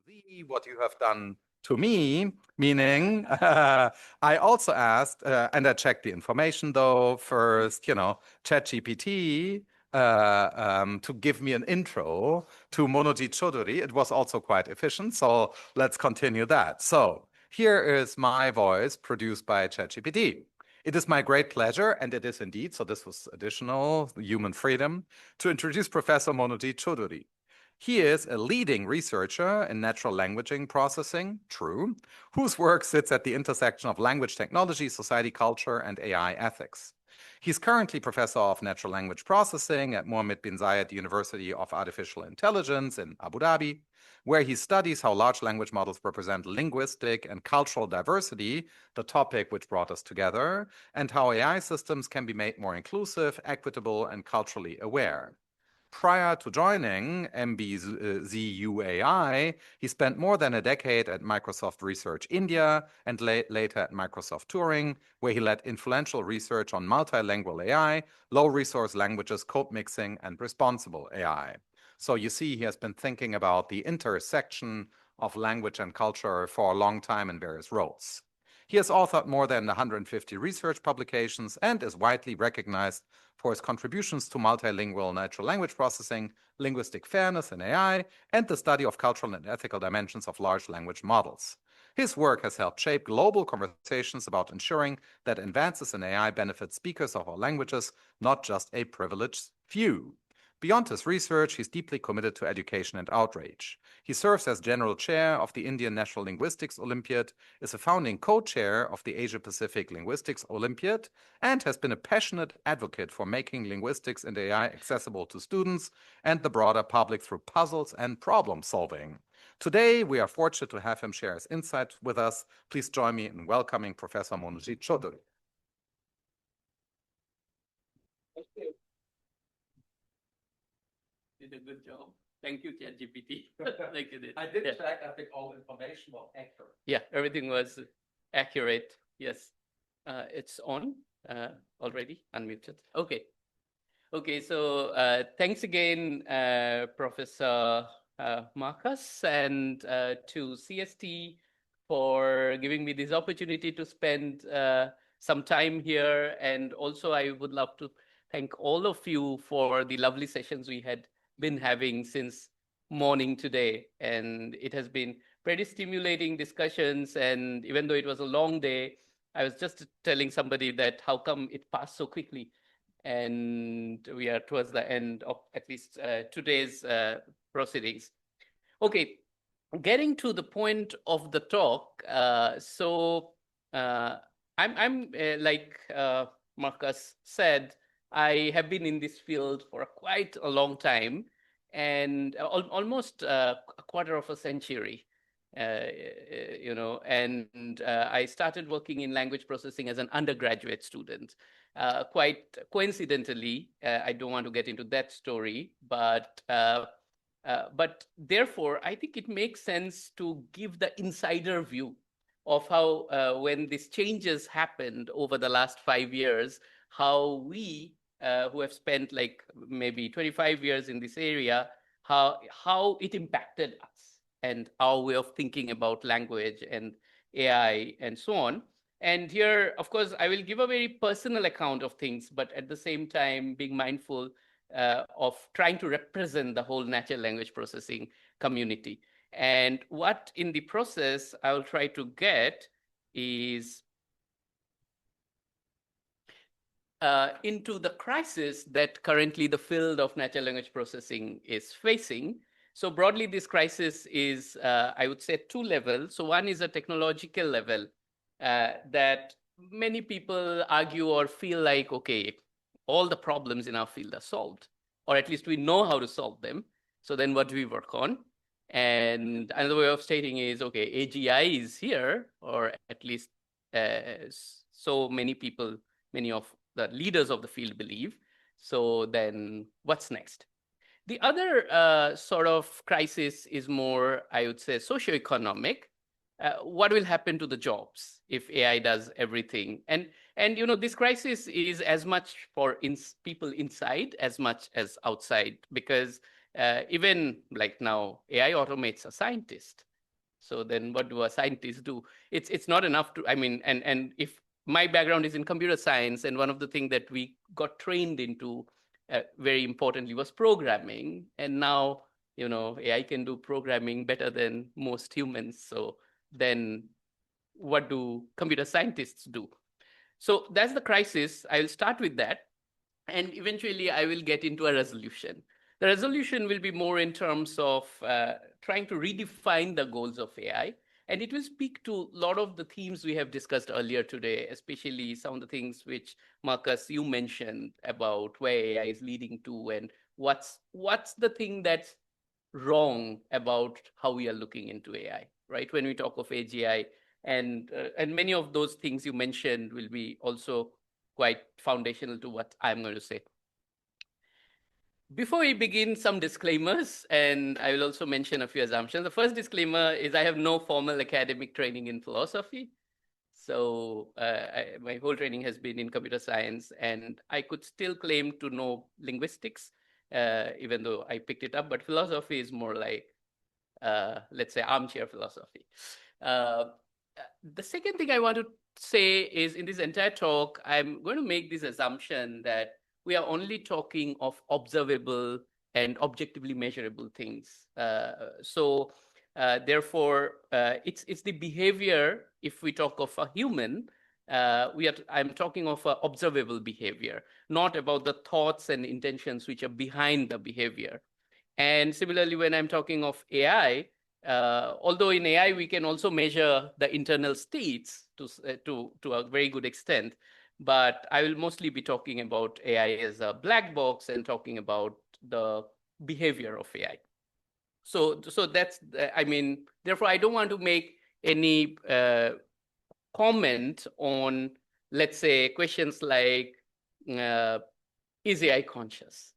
thee what you have done to me, meaning I also asked, and I checked the information though first, ChatGPT to give me an intro to Monojit Choudhury. It was also quite efficient, so let's continue that. So here is my voice produced by ChatGPT. It is my great pleasure, and it is indeed, so this was additional human freedom, to introduce Professor Monojit Choudhury. He is a leading researcher in natural languaging processing, true, whose work sits at the intersection of language technology, society, culture, and AI ethics. He's currently professor of natural language processing at Mohammed bin Zayed University of Artificial Intelligence in Abu Dhabi, where he studies how large language models represent linguistic and cultural diversity, the topic which brought us together, and how AI systems can be made more inclusive, equitable, and culturally aware. Prior to joining MBZUAI, he spent more than a decade at Microsoft Research India and later at Microsoft Turing, where he led influential research on multilingual AI, low-resource languages, code mixing, and responsible AI. So you see, he has been thinking about the intersection of language and culture for a long time in various roles. He has authored more than 150 research publications and is widely recognized for his contributions to multilingual natural language processing, linguistic fairness in AI, and the study of cultural and ethical dimensions of large language models. His work has helped shape global conversations about ensuring that advances in AI benefit speakers of all languages, not just a privileged few. Beyond his research, he's deeply committed to education and outreach. He serves as general chair of the Indian National Linguistics Olympiad, is a founding co-chair of the Asia-Pacific Linguistics Olympiad, and has been a passionate advocate for making linguistics and AI accessible to students and the broader public through puzzles and problem solving. Today, we are fortunate to have him share his insights with us. Please join me in welcoming Professor Monojit Choudhury. Did a good job. Thank you, ChatGPT. Like you did. I did check. I think all information was accurate. Yeah, everything was accurate. Yes. It's on already, unmuted. Okay. Okay, so thanks again, Professor Marcus, and to CST for giving me this opportunity to spend some time here. And also, I would love to thank all of you for the lovely sessions we had been having since morning today. And it has been pretty stimulating discussions. And even though it was a long day, I was just telling somebody that how come it passed so quickly. And we are towards the end of at least today's proceedings. Okay, getting to the point of the talk. I'm like Marcus said, I have been in this field for quite a long time, and almost a quarter of a century. And I started working in language processing as an undergraduate student. Quite coincidentally, I don't want to get into that story, but therefore, I think it makes sense to give the insider view of how when these changes happened over the last 5 years, how we who have spent like maybe 25 years in this area, how it impacted us and our way of thinking about language and AI and so on. And here, of course, I will give a very personal account of things, but at the same time, being mindful of trying to represent the whole natural language processing community. And what in the process I will try to get is into the crisis that currently the field of natural language processing is facing. So broadly, this crisis is, I would say, 2 levels. So one is a technological level that many people argue or feel like, okay, all the problems in our field are solved, or at least we know how to solve them. So then what do we work on? And another way of stating is, okay, AGI is here, or at least so many people, many of the leaders of the field believe. So then what's next? The other sort of crisis is more, I would say, socioeconomic. What will happen to the jobs if AI does everything? And this crisis is as much for people inside as much as outside, because even like now, AI automates a scientist. So then what do a scientist do? It's not enough to, I mean, and if my background is in computer science, and one of the things that we got trained into very importantly was programming. And now, AI can do programming better than most humans. So then what do computer scientists do? So that's the crisis. I will start with that. And eventually I will get into a resolution. The resolution will be more in terms of trying to redefine the goals of AI. And it will speak to a lot of the themes we have discussed earlier today, especially some of the things which, Marcus, you mentioned about where AI is leading to, and what's the thing that's wrong about how we are looking into AI, right? When we talk of AGI, and many of those things you mentioned will be also quite foundational to what I'm going to say. Before we begin, some disclaimers, and I will also mention a few assumptions. The first disclaimer is I have no formal academic training in philosophy. So my whole training has been in computer science, and I could still claim to know linguistics, even though I picked it up. But philosophy is more like, let's say, armchair philosophy. The second thing I want to say is, in this entire talk, I'm going to make this assumption that we are only talking of observable and objectively measurable things. Therefore, it's the behavior. If we talk of a human, I'm talking of observable behavior, not about the thoughts and intentions which are behind the behavior. And similarly, when I'm talking of AI, although in AI we can also measure the internal states to a very good extent, but I will mostly be talking about AI as a black box and talking about the behavior of AI. So that's, I mean, therefore I don't want to make any comment on, let's say, questions like, is AI conscious?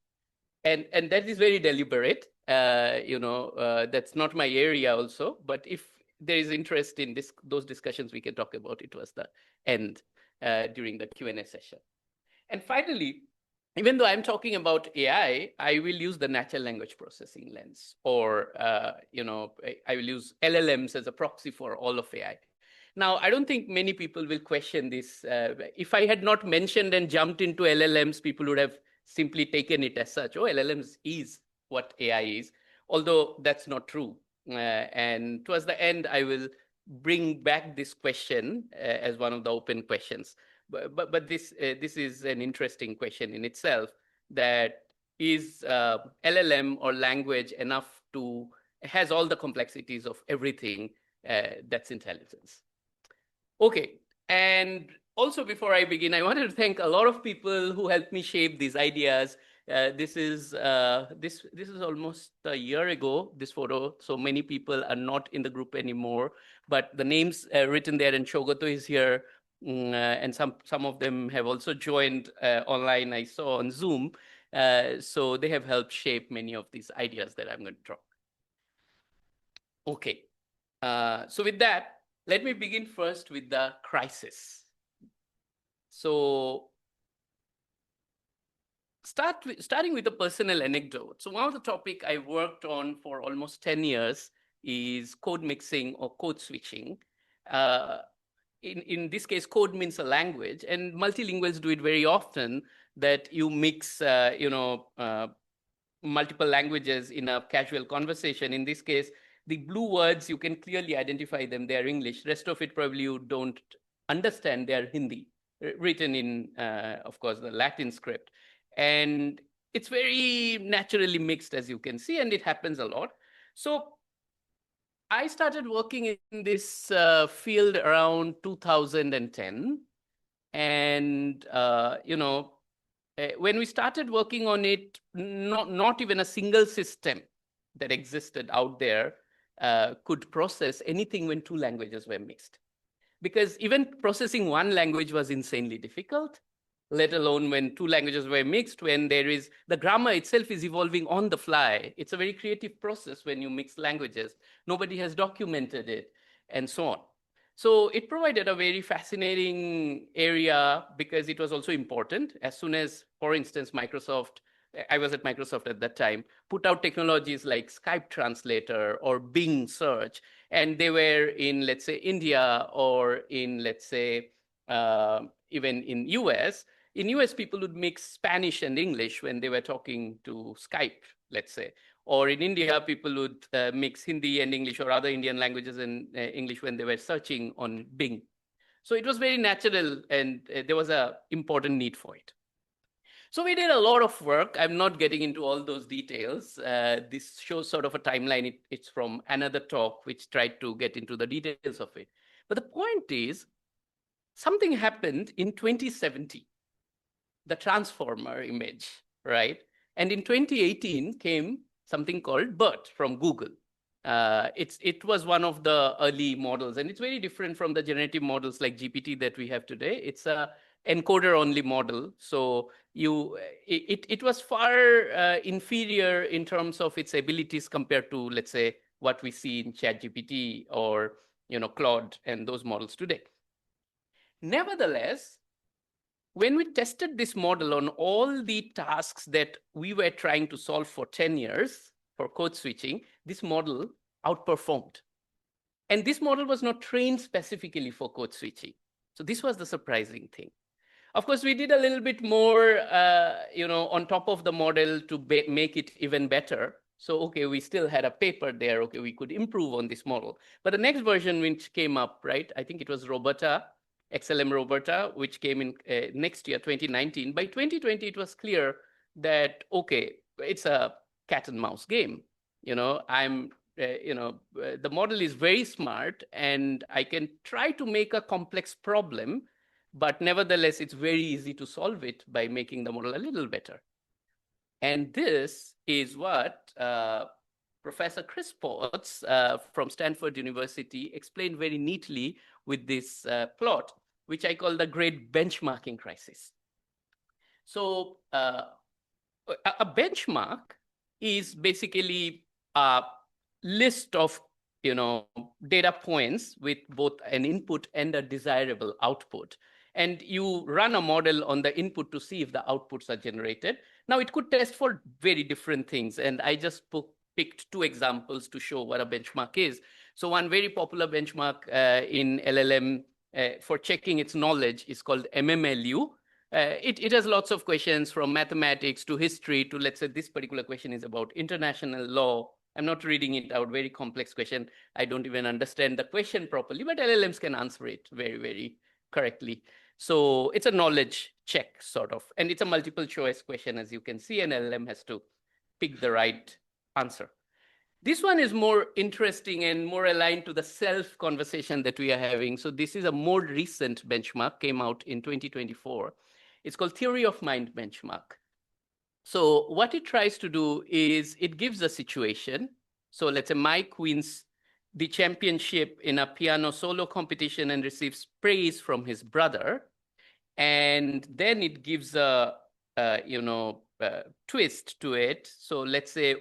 And that is very deliberate. That's not my area also. But if there is interest in those discussions, we can talk about it towards the end during the Q&A session. And finally, even though I'm talking about AI, I will use the natural language processing lens, or I will use LLMs as a proxy for all of AI. Now, I don't think many people will question this. If I had not mentioned and jumped into LLMs, people would have simply taken it as such. Oh, LLMs is what AI is, although that's not true. And towards the end, I will bring back this question as one of the open questions. But this is an interesting question in itself, that is LLM or language enough to, has all the complexities of everything that's intelligence. Okay, and also before I begin, I wanted to thank a lot of people who helped me shape these ideas. This is almost a year ago, this photo, so many people are not in the group anymore, but the names written there, and Shogoto is here, and some of them have also joined online, I saw on Zoom. So they have helped shape many of these ideas that I'm going to talk. Okay, so with that, let me begin first with the crisis. So starting with a personal anecdote. So one of the topic I worked on for almost 10 years is code mixing or code switching. In this case, code means a language, and multilinguals do it very often, that you mix, multiple languages in a casual conversation. In this case, the blue words, you can clearly identify them. They're English. Rest of it, probably you don't understand. They're Hindi, written in, of course, the Latin script. And it's very naturally mixed, as you can see, and it happens a lot. So I started working in this field around 2010. And, when we started working on it, not even a single system that existed out there could process anything when two languages were mixed. Because even processing one language was insanely difficult, let alone when two languages were mixed, when the grammar itself is evolving on the fly. It's a very creative process when you mix languages. Nobody has documented it, and so on. So it provided a very fascinating area because it was also important. As soon as, for instance, Microsoft I was at Microsoft at that time, put out technologies like Skype Translator or Bing Search, and they were in, let's say, India or in, let's say, even in US. In US, people would mix Spanish and English when they were talking to Skype, let's say. Or in India, people would mix Hindi and English or other Indian languages and English when they were searching on Bing. So it was very natural, and there was an important need for it. So we did a lot of work. I'm not getting into all those details. This shows sort of a timeline. It's from another talk, which tried to get into the details of it. But the point is, something happened in 2017, the transformer image, right? And in 2018 came something called BERT from Google. It was one of the early models, and it's very different from the generative models like GPT that we have today. It's a encoder-only model, so it was far inferior in terms of its abilities compared to, let's say, what we see in ChatGPT or Claude and those models today. Nevertheless, when we tested this model on all the tasks that we were trying to solve for 10 years for code switching, this model outperformed. And this model was not trained specifically for code switching. So this was the surprising thing. Of course, we did a little bit more, on top of the model to make it even better. So, okay, we still had a paper there. Okay, we could improve on this model. But the next version which came up, right, I think it was Roberta, XLM Roberta, which came in next year, 2019. By 2020, it was clear that, okay, it's a cat and mouse game. The model is very smart, and I can try to make a complex problem, but nevertheless, it's very easy to solve it by making the model a little better. And this is what Professor Chris Potts from Stanford University explained very neatly with this plot, which I call the great benchmarking crisis. So a benchmark is basically a list of data points with both an input and a desirable output. And you run a model on the input to see if the outputs are generated. Now, it could test for very different things. And I just picked two examples to show what a benchmark is. So one very popular benchmark in LLM for checking its knowledge is called MMLU. It has lots of questions from mathematics to history to, let's say, this particular question is about international law. I'm not reading it out, very complex question. I don't even understand the question properly, but LLMs can answer it very, very correctly. So it's a knowledge check, sort of. And it's a multiple choice question, as you can see, and LLM has to pick the right answer. This one is more interesting and more aligned to the self conversation that we are having. So this is a more recent benchmark, came out in 2024. It's called Theory of Mind benchmark. So what it tries to do is it gives a situation. So let's say Mike wins the championship in a piano solo competition and receives praise from his brother. And then it gives a twist to it. So let's say,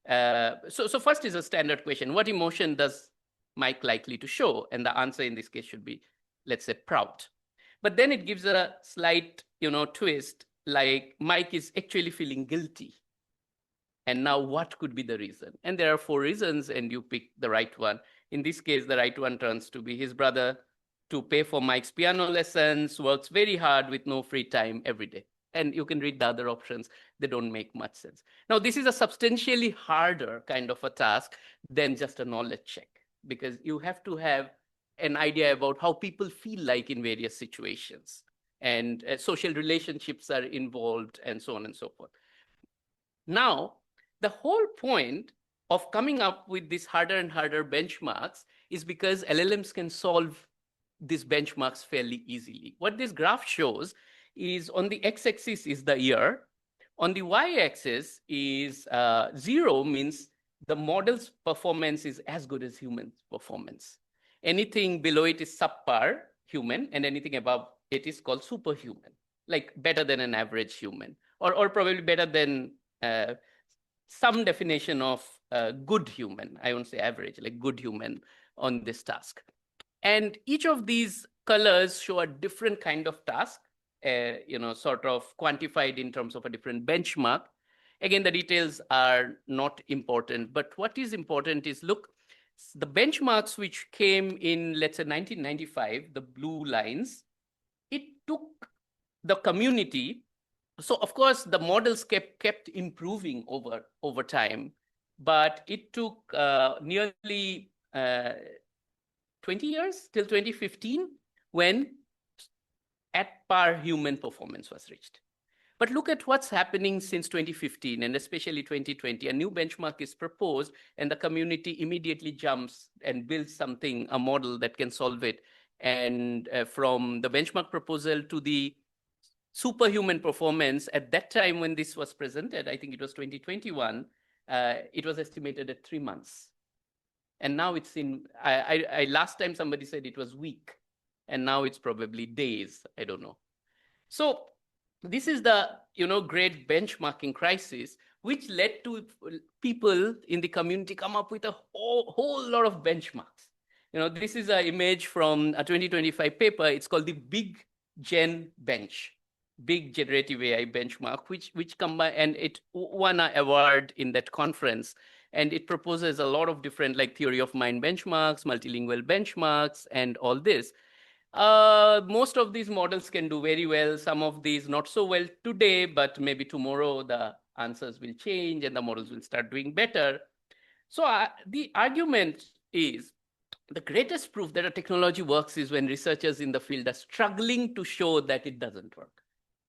so first is a standard question. What emotion does Mike likely to show? And the answer in this case should be, let's say, proud. But then it gives a slight, twist, like Mike is actually feeling guilty. And now what could be the reason? And there are 4 reasons, and you pick the right one. In this case, the right one turns to be his brother to pay for Mike's piano lessons, works very hard with no free time every day. And you can read the other options. They don't make much sense. Now, this is a substantially harder kind of a task than just a knowledge check, because you have to have an idea about how people feel like in various situations. And social relationships are involved, and so on and so forth. Now, the whole point of coming up with these harder and harder benchmarks is because LLMs can solve these benchmarks fairly easily. What this graph shows is on the x-axis is the year. On the y-axis is 0 means the model's performance is as good as human performance. Anything below it is subpar human, and anything above it is called superhuman, like better than an average human, or probably better than some definition of good human. I won't say average, like good human on this task. And each of these colors show a different kind of task. sort of quantified in terms of a different benchmark. Again, the details are not important, but what is important is, look, the benchmarks which came in, let's say, 1995, the blue lines, it took the community. So of course, the models kept improving over time, but it took nearly 20 years till 2015 when at par human performance was reached. But look at what's happening since 2015 and especially 2020. A new benchmark is proposed and the community immediately jumps and builds something, a model that can solve it. And from the benchmark proposal to the superhuman performance, at that time when this was presented, I think it was 2021, it was estimated at 3 months. And now it's in, last time somebody said it was week, and now it's probably days, I don't know. So this is the great benchmarking crisis, which led to people in the community come up with a whole lot of benchmarks. This is an image from a 2025 paper. It's called the Big Gen Bench, Big Generative AI Benchmark, which combine, and it won an award in that conference. And it proposes a lot of different, like, theory of mind benchmarks, multilingual benchmarks, and all this. Most of these models can do very well. Some of these not so well today, but maybe tomorrow the answers will change and the models will start doing better. So the argument is the greatest proof that a technology works is when researchers in the field are struggling to show that it doesn't work.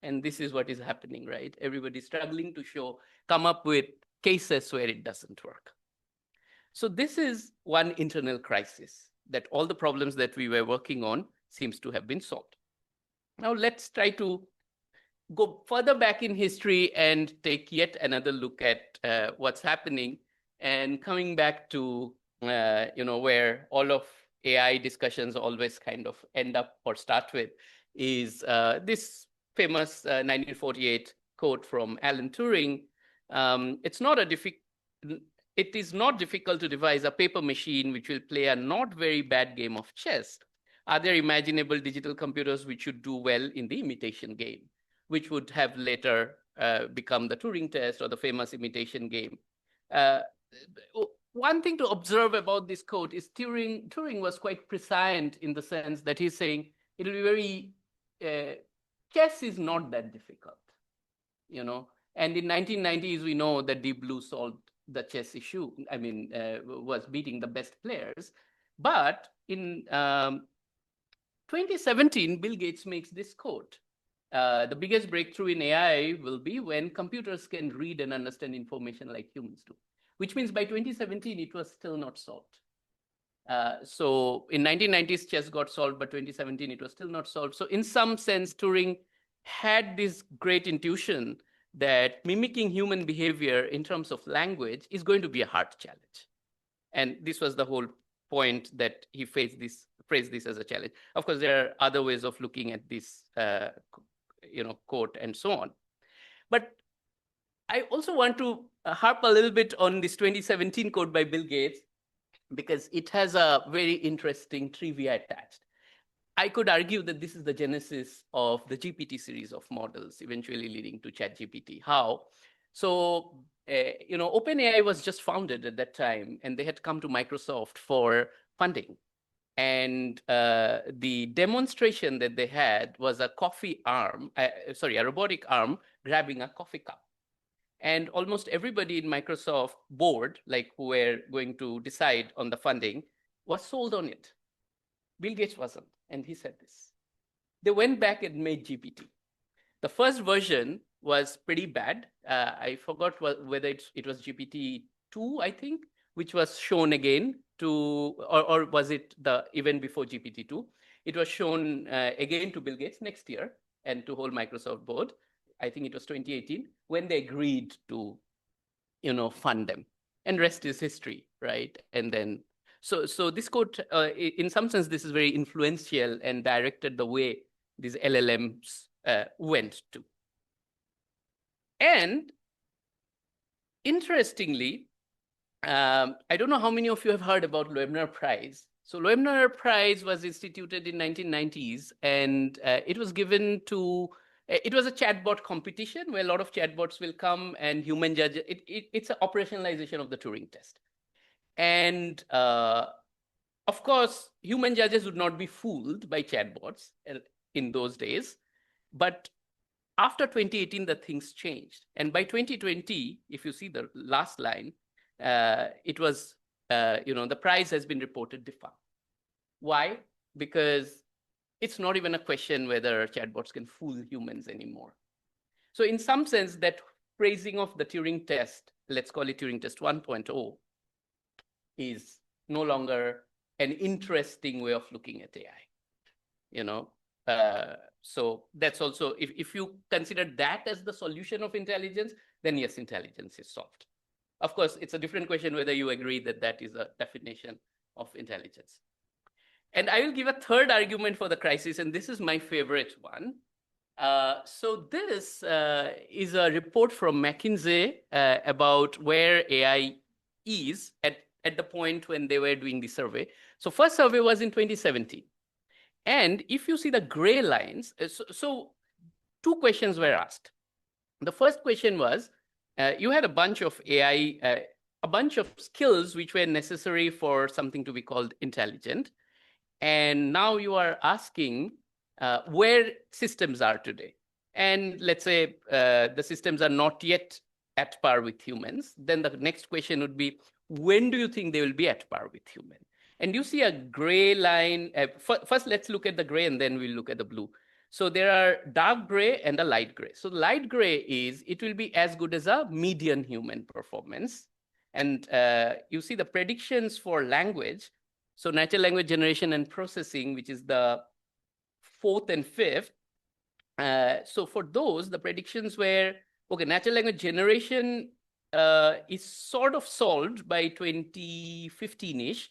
And this is what is happening, right? Everybody's struggling to come up with cases where it doesn't work. So this is one internal crisis, that all the problems that we were working on seems to have been solved. Now let's try to go further back in history and take yet another look at what's happening, and coming back to where all of AI discussions always kind of end up or start with is this famous 1948 quote from Alan Turing. It is not difficult to devise a paper machine which will play a not very bad game of chess. Are there imaginable digital computers which should do well in the imitation game, which would have later become the Turing Test or the famous imitation game? One thing to observe about this quote is Turing was quite prescient in the sense that he's saying it'll be very, chess is not that difficult, And in 1990s, we know that Deep Blue solved the chess issue. I mean, was beating the best players. But in 2017, Bill Gates makes this quote. The biggest breakthrough in AI will be when computers can read and understand information like humans do, which means by 2017, it was still not solved. So in 1990s, chess got solved, but 2017, it was still not solved. So in some sense, Turing had this great intuition that mimicking human behavior in terms of language is going to be a hard challenge. And this was the whole point, that he phrased this as a challenge. Of course, there are other ways of looking at this quote and so on. But I also want to harp a little bit on this 2017 quote by Bill Gates, because it has a very interesting trivia attached. I could argue that this is the genesis of the GPT series of models, eventually leading to ChatGPT. How? So, OpenAI was just founded at that time, and they had come to Microsoft for funding. And the demonstration that they had was a robotic arm grabbing a coffee cup. And almost everybody in Microsoft board, like who were going to decide on the funding, was sold on it. Bill Gates wasn't, and he said this. They went back and made GPT. The first version was pretty bad. I forgot whether it was GPT-2, I think, which was shown again or was it the even before GPT-2? It was shown again to Bill Gates next year and to whole Microsoft board. I think it was 2018 when they agreed to, fund them, and rest is history, right? And then, so this quote, in some sense, this is very influential and directed the way these LLMs went to. And interestingly, I don't know how many of you have heard about Loebner Prize. So Loebner Prize was instituted in 1990s, and it was given to, it was a chatbot competition where a lot of chatbots will come and human judges. It's an operationalization of the Turing test. And of course, human judges would not be fooled by chatbots in those days. But after 2018, the things changed. And by 2020, if you see the last line, it was, the prize has been reported defunct. Why? Because it's not even a question whether chatbots can fool humans anymore. So in some sense, that phrasing of the Turing test, let's call it Turing test 1.0, is no longer an interesting way of looking at AI. So that's also, if you consider that as the solution of intelligence, then yes, intelligence is solved. Of course, it's a different question whether you agree that that is a definition of intelligence. And I will give a third argument for the crisis, and this is my favorite one. So this is a report from McKinsey about where AI is at the point when they were doing the survey. So first survey was in 2017. And if you see the gray lines, so two questions were asked. The first question was, you had a bunch of AI, a bunch of skills which were necessary for something to be called intelligent. And now you are asking where systems are today. And let's say the systems are not yet at par with humans. Then the next question would be, when do you think they will be at par with humans? And you see a gray line. First, let's look at the gray, and then we'll look at the blue. So there are dark gray and a light gray. So light gray is, it will be as good as a median human performance. And you see the predictions for language. So natural language generation and processing, which is the fourth and fifth. So for those, the predictions were, okay, natural language generation is sort of solved by 2015-ish.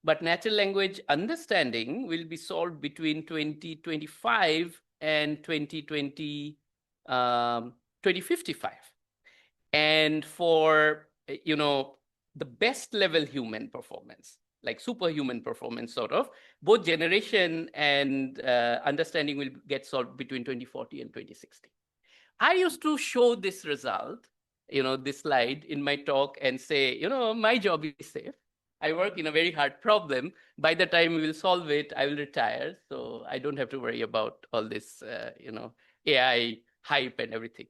But natural language understanding will be solved between 2025 and 2055. And for, the best level human performance, like superhuman performance, sort of, both generation and understanding will get solved between 2040 and 2060. I used to show this result, this slide in my talk and say, my job is safe. I work in a very hard problem. By the time we will solve it, I will retire. So I don't have to worry about all this, AI hype and everything.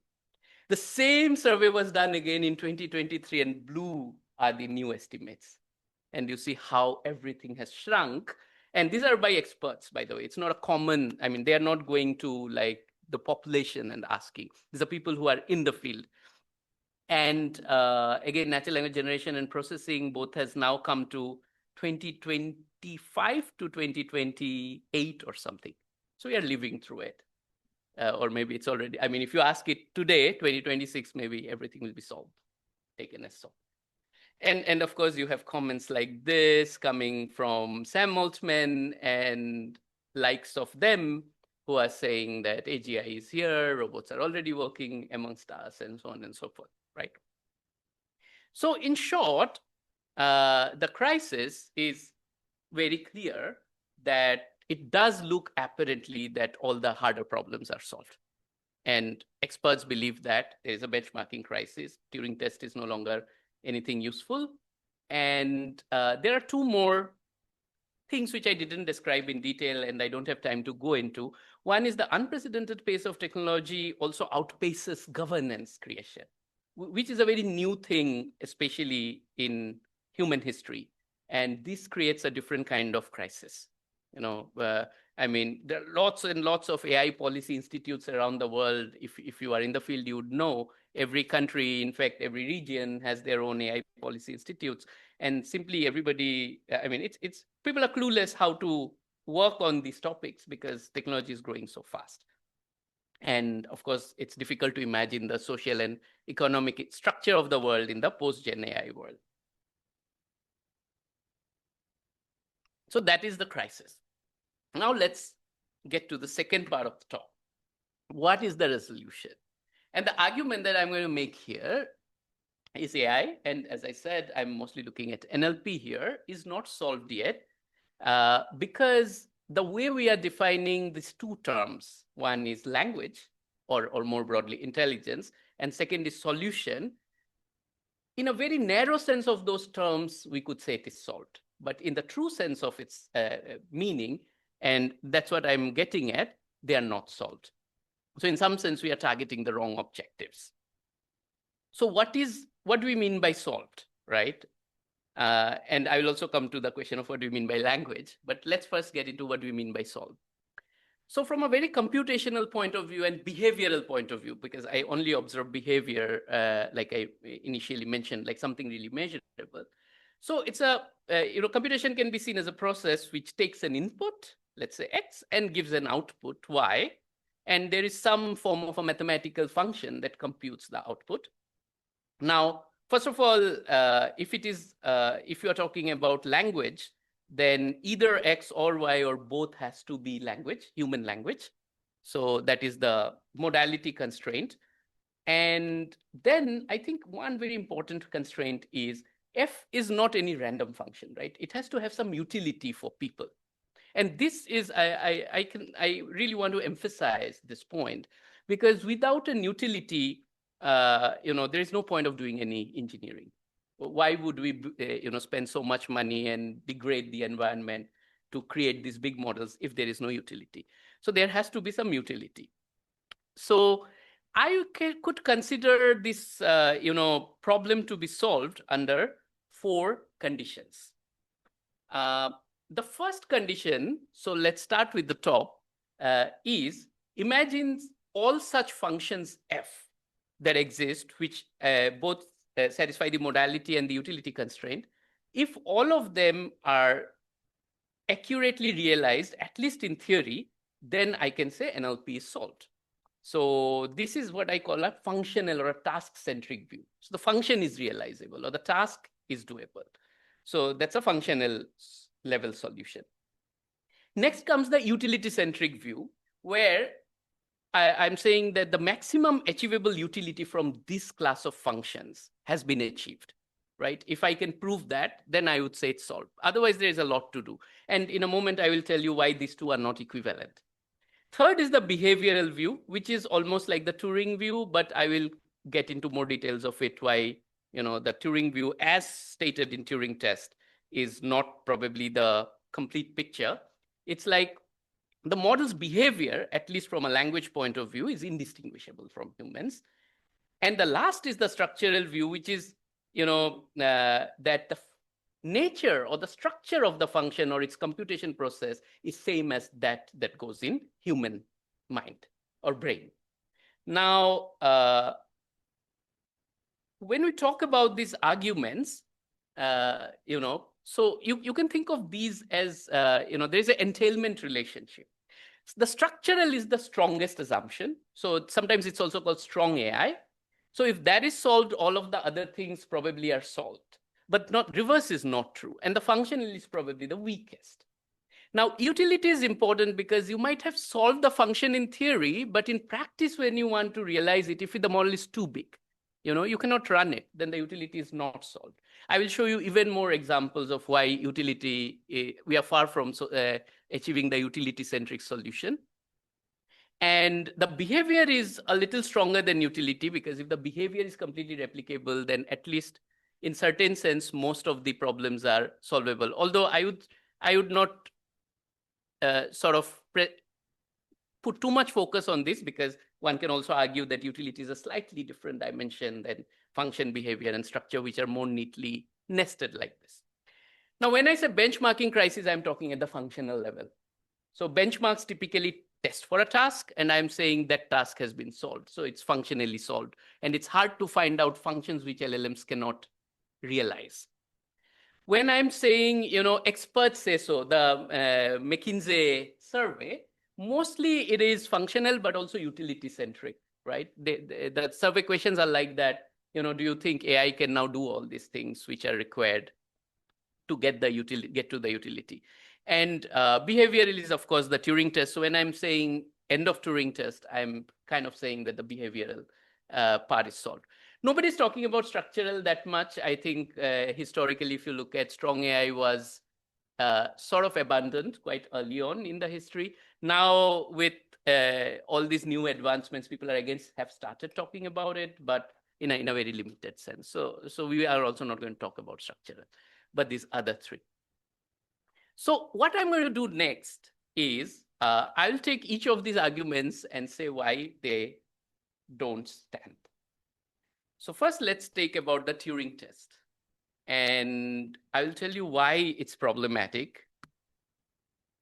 The same survey was done again in 2023, and blue are the new estimates. And you see how everything has shrunk. And these are by experts, by the way. It's not a common, they are not going to like the population and asking. These are people who are in the field. And again, natural language generation and processing both has now come to 2025 to 2028 or something. So we are living through it. Or maybe it's already, if you ask it today, 2026, maybe everything will be solved, taken as solved. And of course, you have comments like this coming from Sam Altman and likes of them who are saying that AGI is here, robots are already working amongst us, and so on and so forth, right? So in short, the crisis is very clear that it does look apparently that all the harder problems are solved. And experts believe that there is a benchmarking crisis. Turing test is no longer anything useful. And there are two more things which I didn't describe in detail and I don't have time to go into. One is the unprecedented pace of technology also outpaces governance creation, which is a very new thing, especially in human history. And this creates a different kind of crisis. There are lots and lots of AI policy institutes around the world. If you are in the field, you would know every country, in fact, every region has their own AI policy institutes. And simply everybody, it's people are clueless how to work on these topics because technology is growing so fast. And of course, it's difficult to imagine the social and economic structure of the world in the post-GenAI world. So that is the crisis. Now let's get to the second part of the talk. What is the resolution? And the argument that I'm going to make here is AI. And as I said, I'm mostly looking at NLP here, is not solved yet because the way we are defining these two terms, one is language, or more broadly, intelligence, and second is solution. In a very narrow sense of those terms, we could say it is solved. But in the true sense of its meaning, and that's what I'm getting at, they are not solved. So in some sense, we are targeting the wrong objectives. So what do we mean by solved, right? And I will also come to the question of what do we mean by language, but let's first get into what do we mean by solved. So from a very computational point of view and behavioral point of view, because I only observe behavior, like I initially mentioned, like something really measurable. So it's computation can be seen as a process which takes an input, let's say X, and gives an output Y. And there is some form of a mathematical function that computes the output. Now, first of all, if you are talking about language, then either X or Y or both has to be language, human language. So that is the modality constraint. And then I think one very important constraint is F is not any random function, right? It has to have some utility for people. And this is, I really want to emphasize this point, because without an utility, there is no point of doing any engineering. Why would we, spend so much money and degrade the environment to create these big models if there is no utility? So there has to be some utility. So I could consider this, problem to be solved under 4 conditions. The first condition, so let's start with the top, is imagine all such functions F that exist, which both satisfy the modality and the utility constraint. If all of them are accurately realized, at least in theory, then I can say NLP is solved. So this is what I call a functional or a task-centric view. So the function is realizable or the task is doable. So that's a functional level solution. Next comes the utility-centric view, where I'm saying that the maximum achievable utility from this class of functions has been achieved, right? If I can prove that, then I would say it's solved. Otherwise, there is a lot to do. And in a moment, I will tell you why these two are not equivalent. Third is the behavioral view, which is almost like the Turing view, but I will get into more details of it, why the Turing view, as stated in Turing Test, is not probably the complete picture. It's like the model's behavior, at least from a language point of view, is indistinguishable from humans. And the last is the structural view, which is, that the nature or the structure of the function or its computation process is same as that goes in human mind or brain. Now, when we talk about these arguments, so you can think of these as, there's an entailment relationship. The structural is the strongest assumption. So sometimes it's also called strong AI. So if that is solved, all of the other things probably are solved. But reverse is not true. And the functional is probably the weakest. Now, utility is important because you might have solved the function in theory, but in practice, when you want to realize it, if the model is too big, you cannot run it, then the utility is not solved. I will show you even more examples of why utility, we are far from achieving the utility-centric solution. And the behavior is a little stronger than utility, because if the behavior is completely replicable, then at least in certain sense, most of the problems are solvable. Although I would not sort of put too much focus on this, because one can also argue that utility is a slightly different dimension than function, behavior, and structure, which are more neatly nested like this. Now, when I say benchmarking crisis, I'm talking at the functional level. So benchmarks typically test for a task, and I'm saying that task has been solved. So it's functionally solved. And it's hard to find out functions which LLMs cannot realize. When I'm saying, experts say so, the McKinsey survey, mostly it is functional, but also utility-centric, right? The survey questions are like that, do you think AI can now do all these things which are required to get to the utility? And behavioral is, of course, the Turing test. So when I'm saying end of Turing test, I'm kind of saying that the behavioral part is solved. Nobody's talking about structural that much. I think historically, if you look at strong AI was sort of abandoned quite early on in the history. Now with all these new advancements, people are again have started talking about it, but in a very limited sense. So we are also not going to talk about structural, but these other three. So what I'm going to do next is I'll take each of these arguments and say why they don't stand. So first, let's take about the Turing test. And I'll tell you why it's problematic.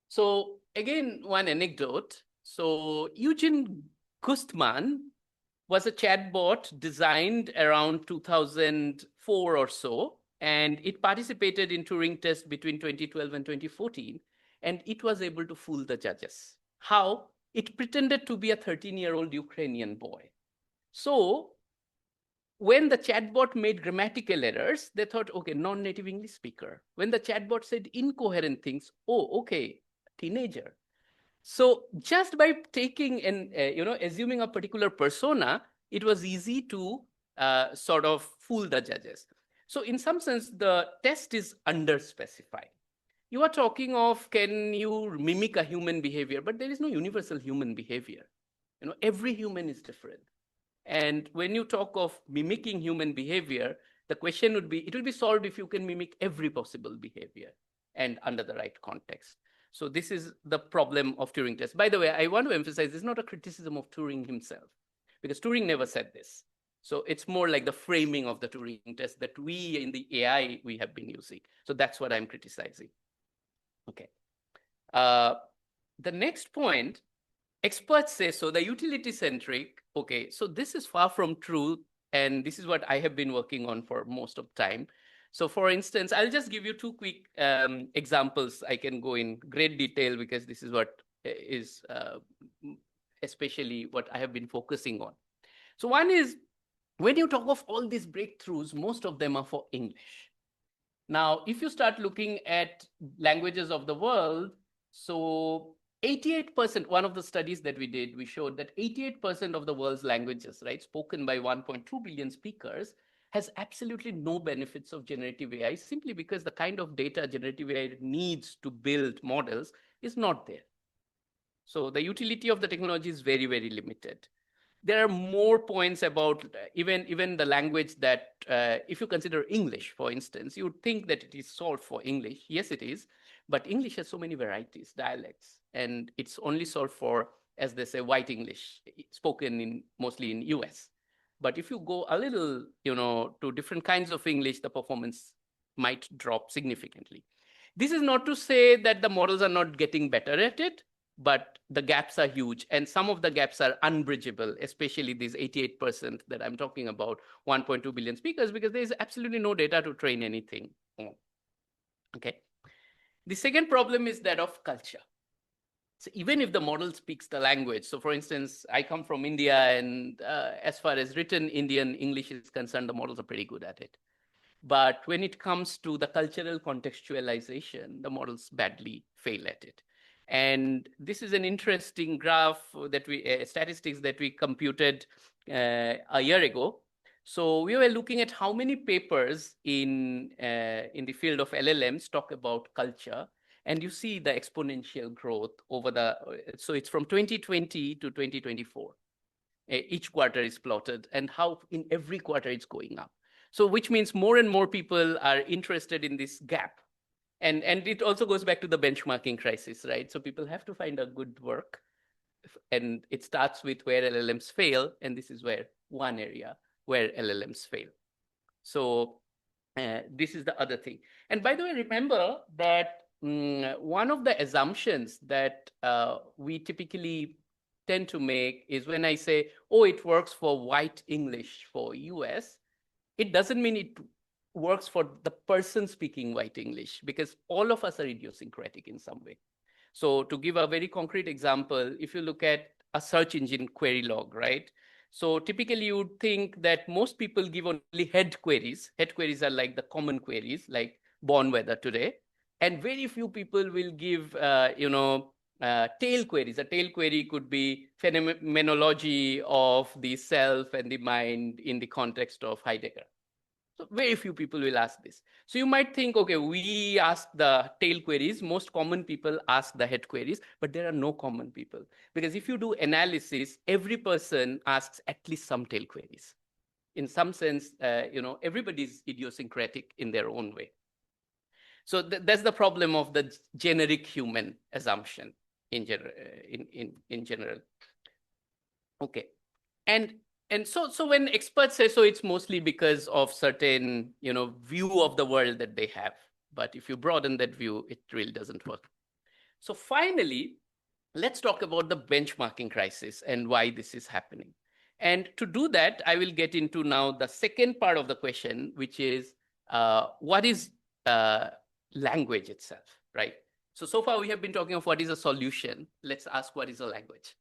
So again, one anecdote. So Eugene Gustman was a chatbot designed around 2004 or so, and it participated in Turing test between 2012 and 2014, and it was able to fool the judges. How? It pretended to be a 13-year-old Ukrainian boy. So when the chatbot made grammatical errors, they thought, okay, non-native English speaker. When the chatbot said incoherent things, oh, okay, teenager. So just by taking and assuming a particular persona, it was easy to sort of fool the judges. So in some sense, the test is underspecified. You are talking of can you mimic a human behavior, but there is no universal human behavior. Every human is different. And when you talk of mimicking human behavior, the question would be, it will be solved if you can mimic every possible behavior and under the right context. So this is the problem of Turing test. By the way, I want to emphasize this is not a criticism of Turing himself, because Turing never said this. So it's more like the framing of the Turing test that we in the AI we have been using. So that's what I'm criticizing. Okay. The next point, experts say so, the utility centric. Okay, so this is far from true. And this is what I have been working on for most of the time. So for instance, I'll just give you two quick examples. I can go in great detail because this is what is especially what I have been focusing on. So one is, when you talk of all these breakthroughs, most of them are for English. Now, if you start looking at languages of the world, so 88%, one of the studies that we did, we showed that 88% of the world's languages, right, spoken by 1.2 billion speakers, has absolutely no benefits of generative AI, simply because the kind of data generative AI needs to build models is not there. So the utility of the technology is very, very limited. There are more points about even the language that, if you consider English, for instance, you would think that it is solved for English. Yes, it is. But English has so many varieties, dialects, and it's only solved for, as they say, white English, spoken mostly in US. But if you go a little, to different kinds of English, the performance might drop significantly. This is not to say that the models are not getting better at it, but the gaps are huge. And some of the gaps are unbridgeable, especially these 88% that I'm talking about, 1.2 billion speakers, because there's absolutely no data to train anything on. Okay. The second problem is that of culture. So even if the model speaks the language, so for instance, I come from India, and as far as written Indian English is concerned, the models are pretty good at it. But when it comes to the cultural contextualization, the models badly fail at it. And this is an interesting graph that statistics that we computed a year ago. So we were looking at how many papers in the field of LLMs talk about culture. And you see the exponential growth over so it's from 2020 to 2024. Each quarter is plotted, and how in every quarter it's going up. So which means more and more people are interested in this gap. And it also goes back to the benchmarking crisis, right? So people have to find a good work. And it starts with where LLMs fail. And this is where one area where LLMs fail. So this is the other thing. And by the way, remember that one of the assumptions that we typically tend to make is when I say, oh, it works for white English for US, it doesn't mean it works for the person speaking white English, because all of us are idiosyncratic in some way. So to give a very concrete example, if you look at a search engine query log, right? So typically you would think that most people give only head queries. Head queries are like the common queries, like Bonn weather today. And very few people will give, tail queries. A tail query could be phenomenology of the self and the mind in the context of Heidegger. So very few people will ask this. So you might think, okay, we ask the tail queries. Most common people ask the head queries, but there are no common people. Because if you do analysis, every person asks at least some tail queries. In some sense, everybody's idiosyncratic in their own way. So that's the problem of the generic human assumption in general. Okay. And so when experts say so, it's mostly because of certain, view of the world that they have. But if you broaden that view, it really doesn't work. So finally, let's talk about the benchmarking crisis and why this is happening. And to do that, I will get into now the second part of the question, which is what is language itself, right? So far we have been talking of what is a solution. Let's ask what is a language.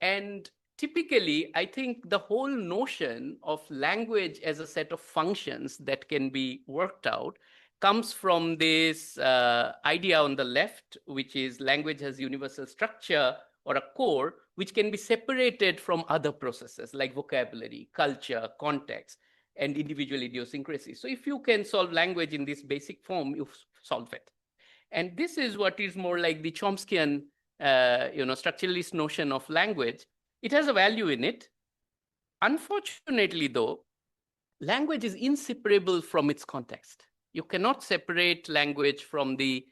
And typically, I think the whole notion of language as a set of functions that can be worked out comes from this idea on the left, which is language has universal structure or a core, which can be separated from other processes like vocabulary, culture, context, and individual idiosyncrasy. So if you can solve language in this basic form, you solve it. And this is what is more like the Chomskyan structuralist notion of language. It has a value in it. Unfortunately, though, language is inseparable from its context. You cannot separate language from the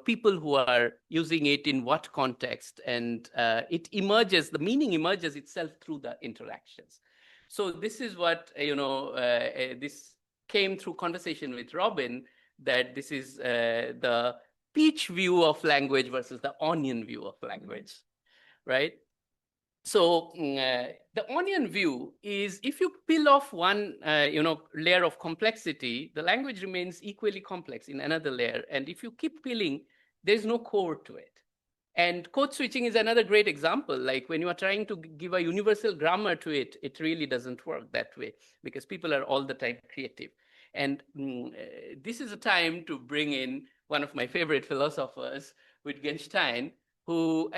people who are using it in what context, and it emerges, the meaning emerges itself through the interactions. So this is what this came through conversation with Robin, that this is the peach view of language versus the onion view of language, right? So the onion view is if you peel off one layer of complexity, the language remains equally complex in another layer. And if you keep peeling, there's no core to it. And code switching is another great example. Like when you are trying to give a universal grammar to it, it really doesn't work that way because people are all the time creative. And this is a time to bring in one of my favorite philosophers, Wittgenstein, who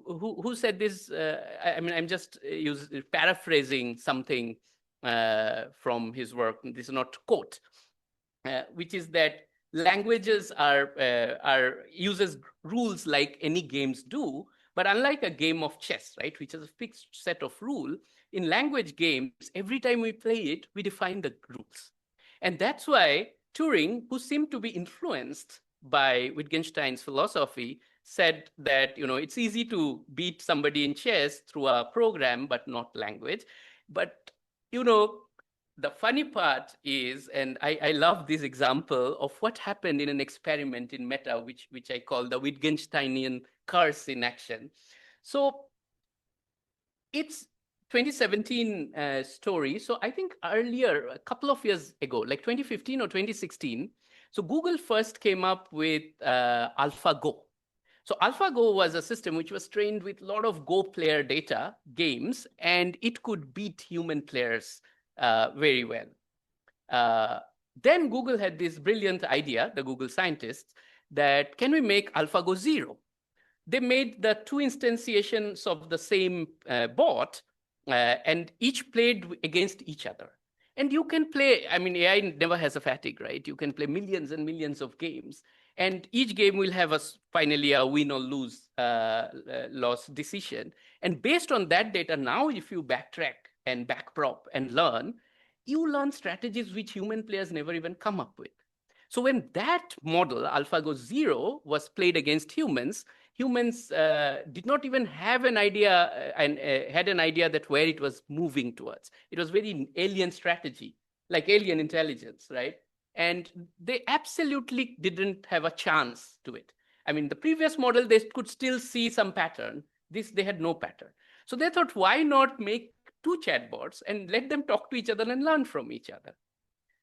who said this. I'm just paraphrasing something from his work. This is not quote, which is that languages are uses rules like any games do, but unlike a game of chess, right, which is a fixed set of rules, in language games, every time we play it, we define the rules. And that's why Turing, who seemed to be influenced by Wittgenstein's philosophy, said that it's easy to beat somebody in chess through a program, but not language. But the funny part is, and I love this example of what happened in an experiment in Meta, which I call the Wittgensteinian curse in action. So it's 2017 story. So I think earlier, a couple of years ago, like 2015 or 2016, so Google first came up with AlphaGo. So AlphaGo was a system which was trained with a lot of Go player data, games, and it could beat human players very well. Then Google had this brilliant idea, the Google scientists, that can we make AlphaGo 0? They made the two instantiations of the same bot, and each played against each other. And you can play, AI never has a fatigue, right? You can play millions and millions of games. And each game will have finally a win or lose loss decision. And based on that data, now if you backtrack and backprop and learn, you learn strategies which human players never even come up with. So when that model, AlphaGo 0, was played against humans did not even have an idea and had an idea that where it was moving towards. It was very alien strategy, like alien intelligence, right? And they absolutely didn't have a chance to it. The previous model, they could still see some pattern. This, they had no pattern. So they thought, why not make two chatbots and let them talk to each other and learn from each other?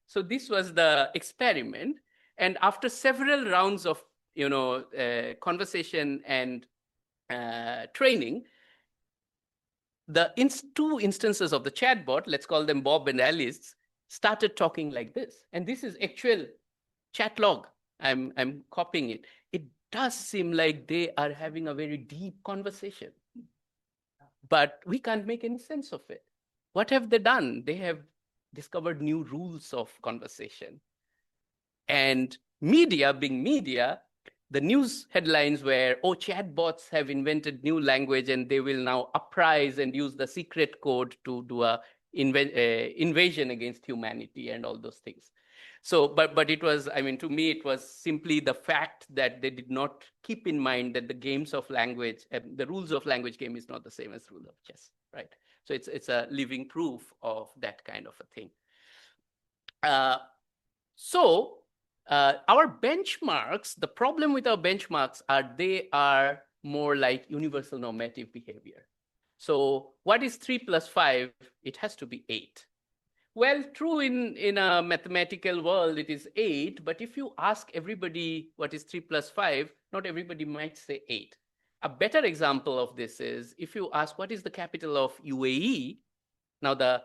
So this was the experiment. And after several rounds of conversation and training, the two instances of the chatbot, let's call them Bob and Alice, started talking like this. And this is actual chat log. I'm copying it. It does seem like they are having a very deep conversation, but we can't make any sense of it. What have they done? They have discovered new rules of conversation. And media, being media, the news headlines were, oh, chatbots have invented new language and they will now uprise and use the secret code to do a invasion against humanity and all those things. So, but it was, I mean, to me, it was simply the fact that they did not keep in mind that the games of language, the rules of language game is not the same as rule of chess, right? So it's a living proof of that kind of a thing. So our benchmarks, the problem with our benchmarks are they are more like universal normative behavior. So what is 3 plus 5? It has to be 8. Well, true, in a mathematical world, it is 8. But if you ask everybody what is 3 plus 5, not everybody might say 8. A better example of this is if you ask what is the capital of UAE, now the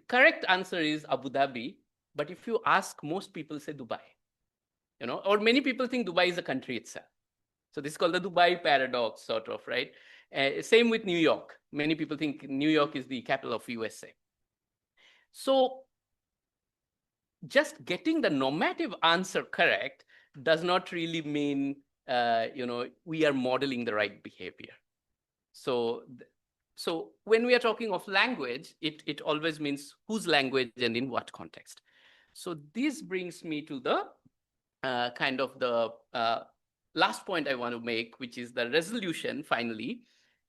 correct answer is Abu Dhabi. But if you ask, most people say Dubai, or many people think Dubai is a country itself. So this is called the Dubai paradox, sort of, right? Same with New York. Many people think New York is the capital of USA. So just getting the normative answer correct does not really mean, we are modeling the right behavior. So when we are talking of language, it always means whose language and in what context. So this brings me to the kind of the last point I want to make, which is the resolution, finally,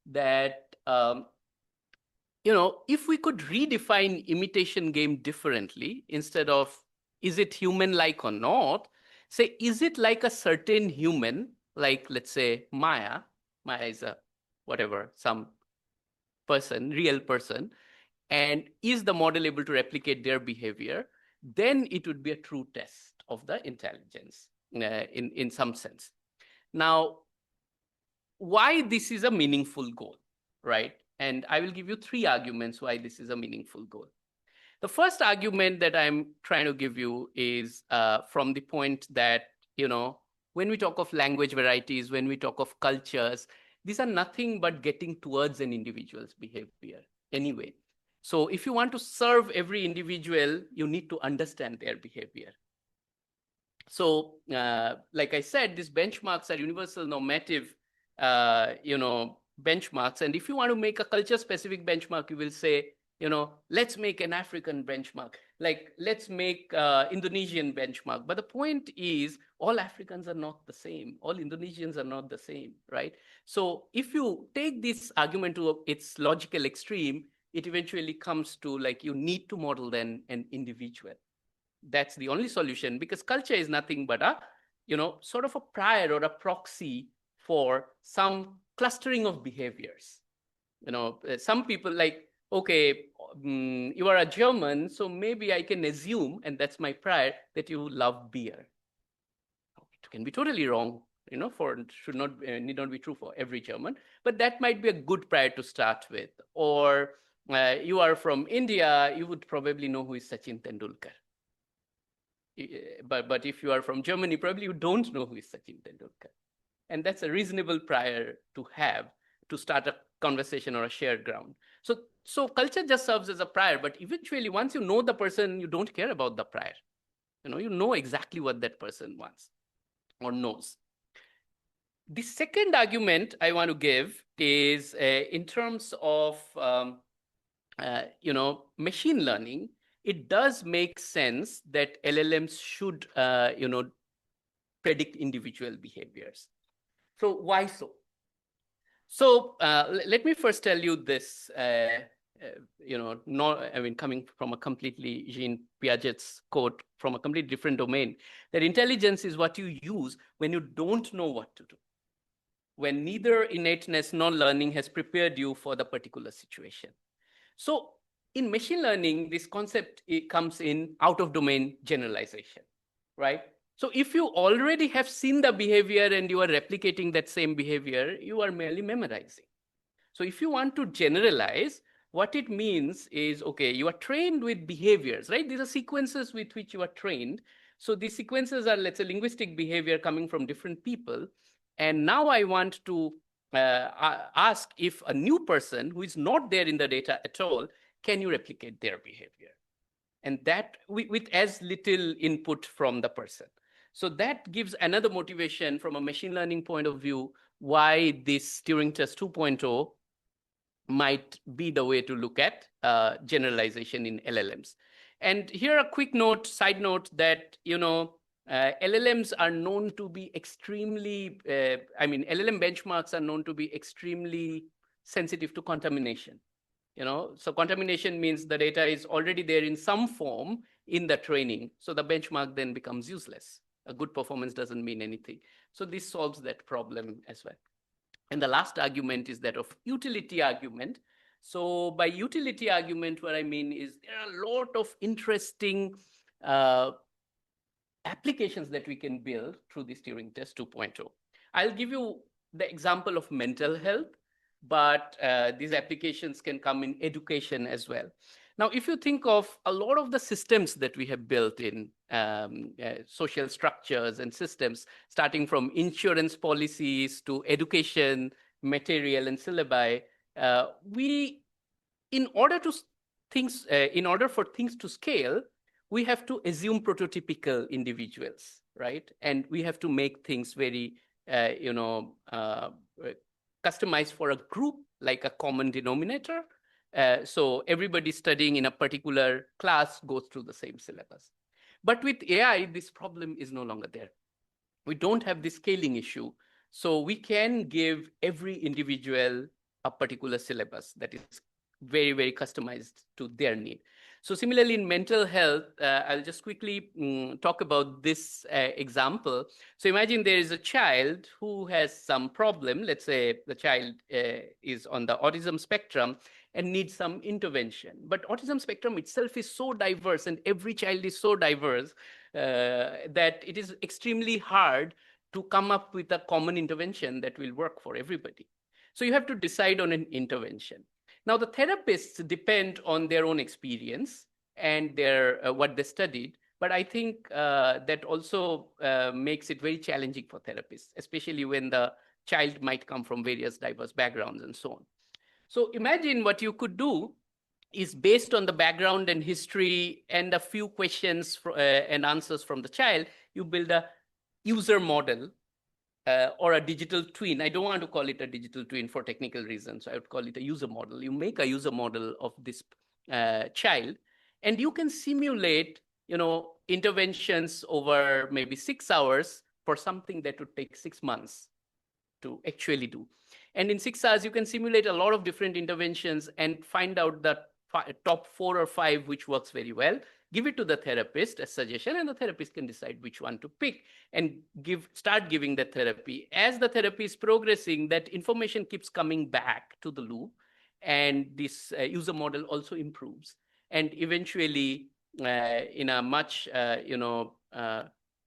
that, if we could redefine imitation game differently, instead of is it human-like or not, say, is it like a certain human, like, let's say, Maya is a whatever, some person, real person, and is the model able to replicate their behavior, then it would be a true test of the intelligence in some sense. Now, why this is a meaningful goal, right? And I will give you 3 arguments why this is a meaningful goal. The first argument that I'm trying to give you is from the point that, when we talk of language varieties, when we talk of cultures, these are nothing but getting towards an individual's behavior anyway. So if you want to serve every individual, you need to understand their behavior. So like I said, these benchmarks are universal normative, benchmarks. And if you want to make a culture-specific benchmark, you will say, let's make an African benchmark, like let's make Indonesian benchmark. But the point is, all Africans are not the same. All Indonesians are not the same, right? So if you take this argument to its logical extreme, it eventually comes to like you need to model then an individual. That's the only solution, because culture is nothing but a, sort of a prior or a proxy for some clustering of behaviors. Some people like, okay, you are a German, so maybe I can assume, and that's my prior, that you love beer. It can be totally wrong, need not be true for every German, but that might be a good prior to start with. Or you are from India, you would probably know who is Sachin Tendulkar. But if you are from Germany, probably you don't know who is Sachin Tendulkar. And that's a reasonable prior to have to start a conversation or a shared ground. So culture just serves as a prior, but eventually once you know the person, you don't care about the prior. You know exactly what that person wants or knows. The second argument I want to give is in terms of machine learning. It does make sense that LLMs should predict individual behaviors. So why so? So let me first tell you this, coming from a completely Jean Piaget's quote from a completely different domain, that intelligence is what you use when you don't know what to do, when neither innateness nor learning has prepared you for the particular situation. So in machine learning, this concept comes in out-of-domain generalization, right? So if you already have seen the behavior and you are replicating that same behavior, you are merely memorizing. So if you want to generalize, what it means is, okay, you are trained with behaviors, right? These are sequences with which you are trained. So these sequences are, let's say, linguistic behavior coming from different people. And now I want to ask if a new person who is not there in the data at all, can you replicate their behavior? And that with as little input from the person. So that gives another motivation from a machine learning point of view, why this Turing Test 2.0 might be the way to look at generalization in LLMs. And here a quick note, side note, that LLMs are known to be extremely, LLM benchmarks are known to be extremely sensitive to contamination. So contamination means the data is already there in some form in the training. So the benchmark then becomes useless. A good performance doesn't mean anything. So this solves that problem as well. And the last argument is that of utility argument. So by utility argument, what I mean is there are a lot of interesting applications that we can build through this Turing Test 2.0. I'll give you the example of mental health, but these applications can come in education as well. Now, if you think of a lot of the systems that we have built in social structures and systems, starting from insurance policies to education, material, and syllabi, in order for things to scale, we have to assume prototypical individuals, right? And we have to make things very, customized for a group, like a common denominator. So everybody studying in a particular class goes through the same syllabus. But with AI, this problem is no longer there. We don't have the scaling issue. So we can give every individual a particular syllabus that is very, very customized to their need. So similarly, in mental health, I'll just quickly talk about this example. So imagine there is a child who has some problem. Let's say the child is on the autism spectrum and needs some intervention. But autism spectrum itself is so diverse, and every child is so diverse that it is extremely hard to come up with a common intervention that will work for everybody. So you have to decide on an intervention. Now, the therapists depend on their own experience and their what they studied, but I think that also makes it very challenging for therapists, especially when the child might come from various diverse backgrounds and so on. So imagine what you could do is, based on the background and history and a few questions and answers from the child, you build a user model or a digital twin. I don't want to call it a digital twin for technical reasons. I would call it a user model. You make a user model of this child, and you can simulate, interventions over maybe 6 hours for something that would take 6 months to actually do. And in 6 hours, you can simulate a lot of different interventions and find out the top 4 or 5 which works very well. Give it to the therapist as suggestion, and the therapist can decide which one to pick and start giving the therapy. As the therapy is progressing, that information keeps coming back to the loop, and this user model also improves. And eventually, in a much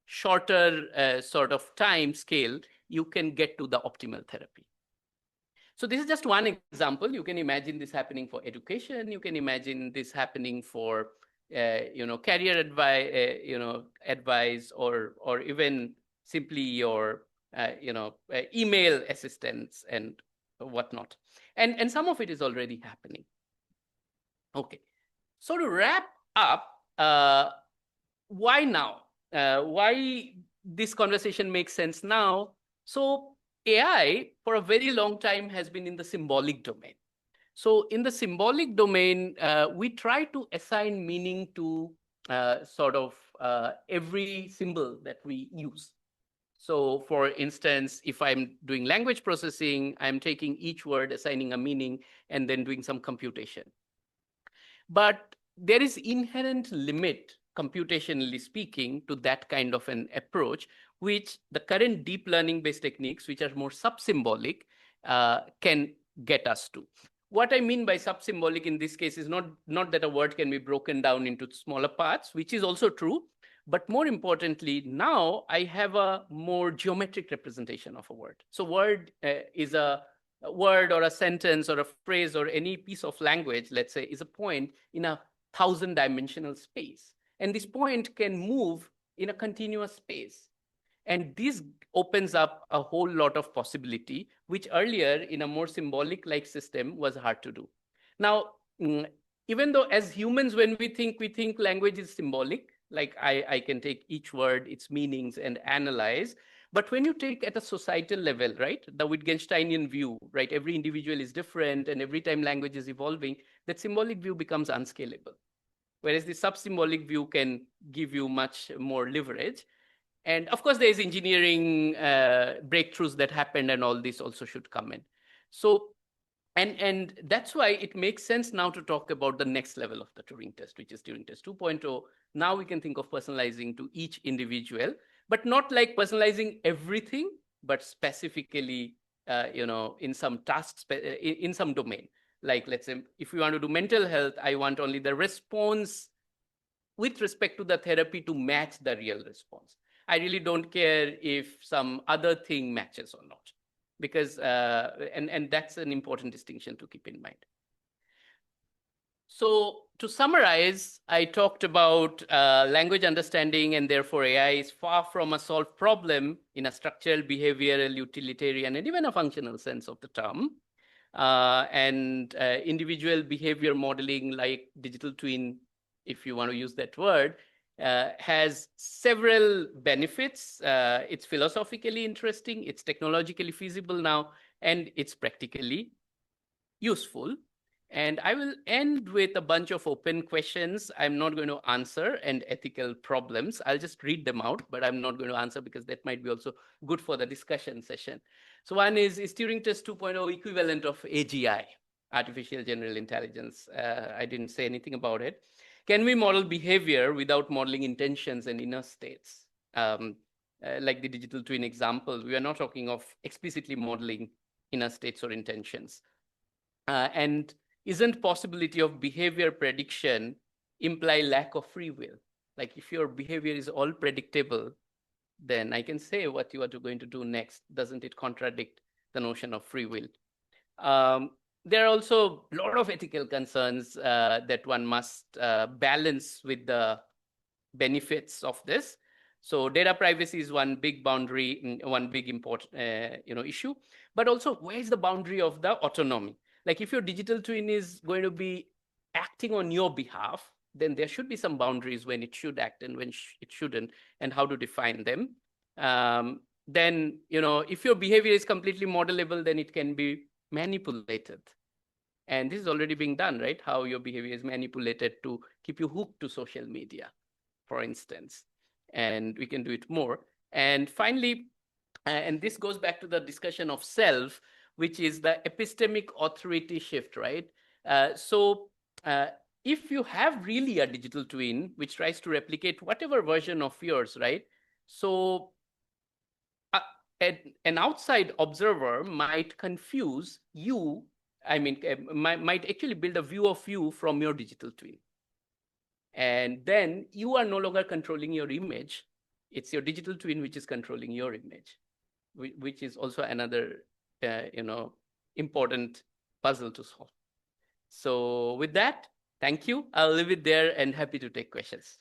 shorter sort of time scale, you can get to the optimal therapy. So this is just one example. You can imagine this happening for education. You can imagine this happening for career advice, or even simply your email assistants and whatnot. And some of it is already happening. Okay. So to wrap up, why now? Why this conversation makes sense now? So AI, for a very long time, has been in the symbolic domain. So in the symbolic domain, we try to assign meaning to every symbol that we use. So for instance, if I'm doing language processing, I'm taking each word, assigning a meaning, and then doing some computation. But there is inherent limit, computationally speaking, to that kind of an approach, which the current deep learning-based techniques, which are more sub-symbolic, can get us to. What I mean by sub-symbolic in this case is not that a word can be broken down into smaller parts, which is also true, but more importantly, now I have a more geometric representation of a word. So word is a word or a sentence or a phrase or any piece of language, let's say, is a point in a 1,000-dimensional space. And this point can move in a continuous space. And this opens up a whole lot of possibility, which earlier in a more symbolic like system was hard to do. Now, even though as humans, when we think language is symbolic, like I can take each word, its meanings, and analyze. But when you take at a societal level, right, the Wittgensteinian view, right, every individual is different and every time language is evolving, that symbolic view becomes unscalable. Whereas the sub-symbolic view can give you much more leverage. And of course, there's engineering breakthroughs that happened, and all this also should come in. So, and that's why it makes sense now to talk about the next level of the Turing test, which is Turing Test 2.0. Now we can think of personalizing to each individual, but not like personalizing everything, but specifically, in some tasks, in some domain. Like, let's say, if we want to do mental health, I want only the response with respect to the therapy to match the real response. I really don't care if some other thing matches or not, because and that's an important distinction to keep in mind. So to summarize, I talked about language understanding, and therefore AI is far from a solved problem in a structural, behavioral, utilitarian, and even a functional sense of the term. And individual behavior modeling, like digital twin, if you want to use that word, has several benefits. It's philosophically interesting, it's technologically feasible now, and it's practically useful. And I will end with a bunch of open questions I'm not going to answer, and ethical problems. I'll just read them out, but I'm not going to answer because that might be also good for the discussion session. So one is Turing Test 2.0 equivalent of AGI, artificial general intelligence? I didn't say anything about it. Can we model behavior without modeling intentions and inner states? Like the digital twin example, we are not talking of explicitly modeling inner states or intentions. And isn't possibility of behavior prediction imply lack of free will? Like, if your behavior is all predictable, then I can say what you are going to do next. Doesn't it contradict the notion of free will? There are also a lot of ethical concerns that one must balance with the benefits of this. So data privacy is one big boundary, one big important issue. But also, where's the boundary of the autonomy? Like, if your digital twin is going to be acting on your behalf, then there should be some boundaries when it should act and when it shouldn't, and how to define them. Then, if your behavior is completely modelable, then it can be manipulated. And this is already being done, right? How your behavior is manipulated to keep you hooked to social media, for instance. And we can do it more. And finally, and this goes back to the discussion of self, which is the epistemic authority shift, right? So if you have really a digital twin which tries to replicate whatever version of yours, right? So an outside observer might confuse you, might actually build a view of you from your digital twin. And then you are no longer controlling your image. It's your digital twin which is controlling your image, which is also another important puzzle to solve. So with that, thank you. I'll leave it there and happy to take questions.